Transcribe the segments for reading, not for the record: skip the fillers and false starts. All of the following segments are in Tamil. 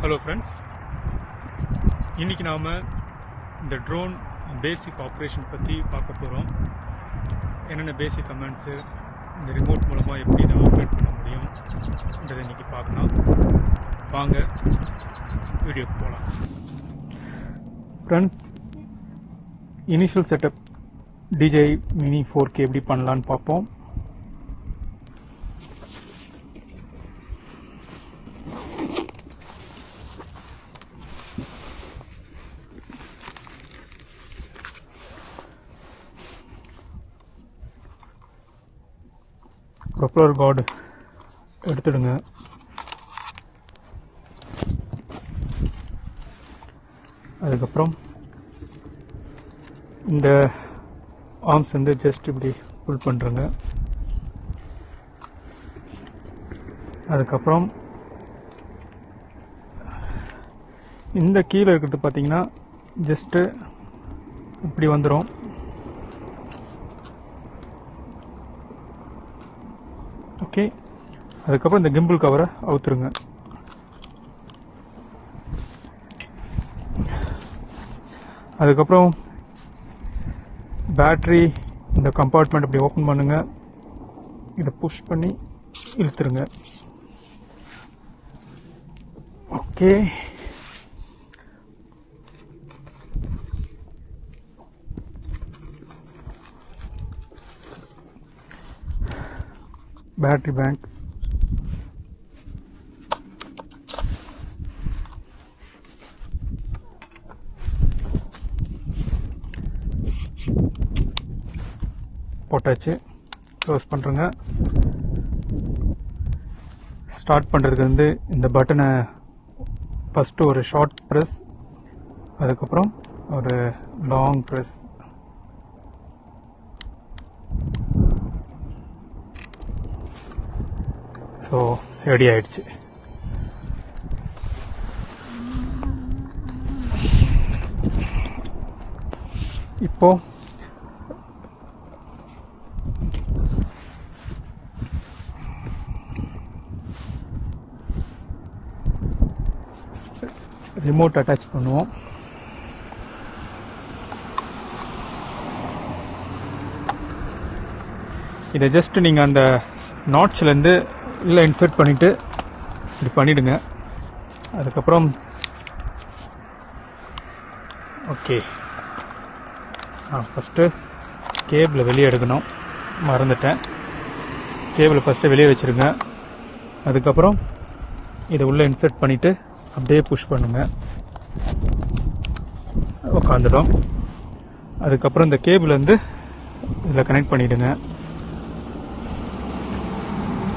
Hello friends, இன்னைக்கு நாம இந்த ட்ரோன் பேசிக் ஆப்ரேஷன் பற்றி பார்க்க போகிறோம். என்னென்ன பேசிக் கமெண்ட்ஸு இந்த ரிமோட் மூலமாக எப்படி இதை ஆப்ரேட் பண்ண முடியும்ன்றதை இன்றைக்கி பார்க்கலாம். வாங்க வீடியோக்கு போகலாம். Friends, initial setup DJI Mini 4K எப்படி பண்ணலான்னு பார்ப்போம். ப்ரொப்பலர் கார்டு எடுத்துடுங்க. அதுக்கப்புறம் இந்த ஆர்ம்ஸ் வந்து ஜஸ்ட் இப்படி புல் பண்ணுறங்க. அதுக்கப்புறம் இந்த கீழே இருக்கிறது பார்த்தீங்கன்னா ஜஸ்ட்டு இப்படி வந்துடும். ஓகே, அதுக்கப்புறம் இந்த கிம்பிள் கவரை அவுத்துருங்க. அதுக்கப்புறம் பேட்ரி இந்த கம்பார்ட்மெண்ட் அப்படி ஓப்பன் பண்ணுங்க. இதை புஷ் பண்ணி இழுத்துருங்க. ஓகே, பேட்டரி பேங்க், போட்டாச்சு. க்ளோஸ் பண்ணுறேங்க. ஸ்டார்ட் பண்ணுறதுக்கு வந்து இந்த பட்டனை ஃபஸ்ட்டு ஒரு ஷார்ட் ப்ரெஸ், அதுக்கப்புறம் ஒரு லாங் ப்ரெஸ். ஸோ ரெடி ஆயிடுச்சு. இப்போ ரிமோட் அட்டாச் பண்ணுவோம். இதை ஜஸ்ட் நீங்கள் அந்த நாட்ஸ்லேருந்து இல்லை இன்சர்ட் பண்ணிவிட்டு இப்படி பண்ணிவிடுங்க. அதுக்கப்புறம் ஓகே, ஃபஸ்ட்டு கேபிளை வெளியே எடுக்கணும், மறந்துட்டேன். கேபிளை ஃபஸ்ட்டு வெளியே வச்சுருங்க. அதுக்கப்புறம் இதை உள்ளே இன்சர்ட் பண்ணிவிட்டு அப்படியே புஷ் பண்ணுங்க, உட்காந்துடும். அதுக்கப்புறம் இந்த கேபிள் வந்து இதில் கனெக்ட் பண்ணிவிடுங்க.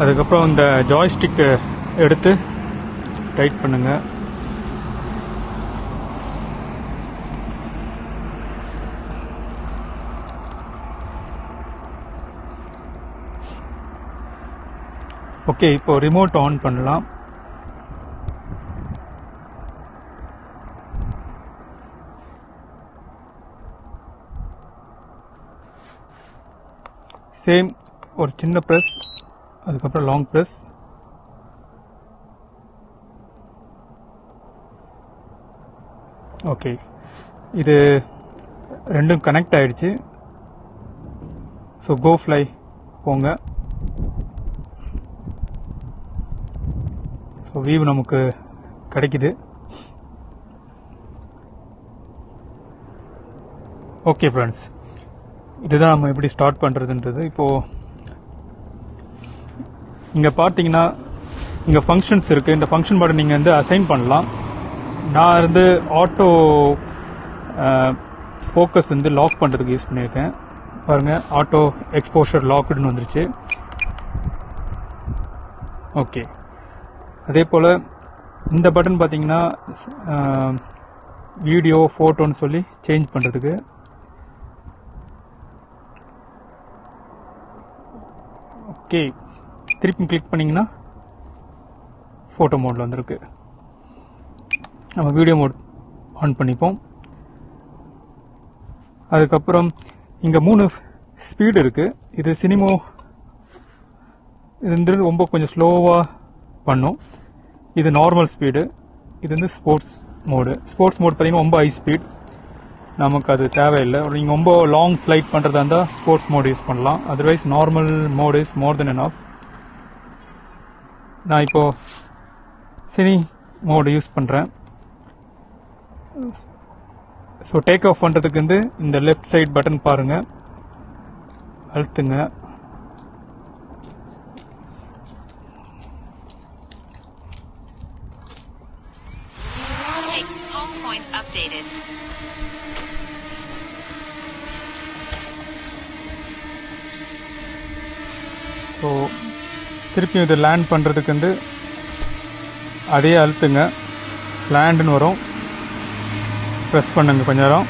அதுக்கப்புறம் இந்த ஜாய்ஸ்டிக்கு எடுத்து டைட் பண்ணுங்க. ஓகே, இப்போ ரிமோட் ஆன் பண்ணலாம். சேம் ஒரு சின்ன ப்ரெஸ், அதுக்கப்புறம் லாங் ப்ரெஸ். ஓகே, இது ரெண்டும் கனெக்ட் ஆயிடுச்சு. ஸோ கோ ஃப்ளை போங்க. ஸோ வியூ நமக்கு கிடைக்குது. ஓகே ஃப்ரெண்ட்ஸ், இதுதான் நம்ம எப்படி ஸ்டார்ட் பண்ணுறதுன்றது. இப்போது இங்கே பார்த்தீங்கன்னா இங்கே ஃபங்க்ஷன்ஸ் இருக்குது. இந்த ஃபங்க்ஷன் பட்டன் நீங்கள் வந்து அசைன் பண்ணலாம். நான் வந்து ஆட்டோ ஃபோக்கஸ் வந்து லாக் பண்ணுறதுக்கு யூஸ் பண்ணியிருக்கேன். பாருங்கள், ஆட்டோ எக்ஸ்போஷர் லாக்குன்னு வந்துருச்சு. ஓகே, அதே போல் இந்த பட்டன் பார்த்தீங்கன்னா வீடியோ ஃபோட்டோன்னு சொல்லி சேஞ்ச் பண்ணுறதுக்கு. ஓகே, திருப்பி கிளிக் பண்ணிங்கன்னா ஃபோட்டோ மோடில் வந்துருக்கு. நம்ம வீடியோ மோட் ஆன் பண்ணிப்போம். அதுக்கப்புறம் இங்கே 3 ஸ்பீடு இருக்குது. இது சினிமோ இது ரொம்ப கொஞ்சம் ஸ்லோவாக பண்ணும். இது நார்மல் ஸ்பீடு. இது வந்து ஸ்போர்ட்ஸ் மோடு பார்த்தீங்கன்னா ரொம்ப ஹை ஸ்பீட், நமக்கு அது தேவையில்லை. நீங்கள் ரொம்ப லாங் ஃப்ளைட் பண்ணுறதா இருந்தால் ஸ்போர்ட்ஸ் மோடு யூஸ் பண்ணலாம். Otherwise normal mode is more than enough. நான் இப்போது சினி மோடு யூஸ் பண்ணுறேன். ஸோ டேக் ஆஃப் பண்ணுறதுக்கு வந்து இந்த லெஃப்ட் சைட் பட்டன் பாருங்கள், அழுத்துங்க. ஸோ திருப்பியும் இது லேண்ட் பண்ணுறதுக்கு வந்து அதே அழுத்துங்க, லேண்டுன்னு வரும், ப்ரெஸ் பண்ணுங்க கொஞ்ச நேரம்.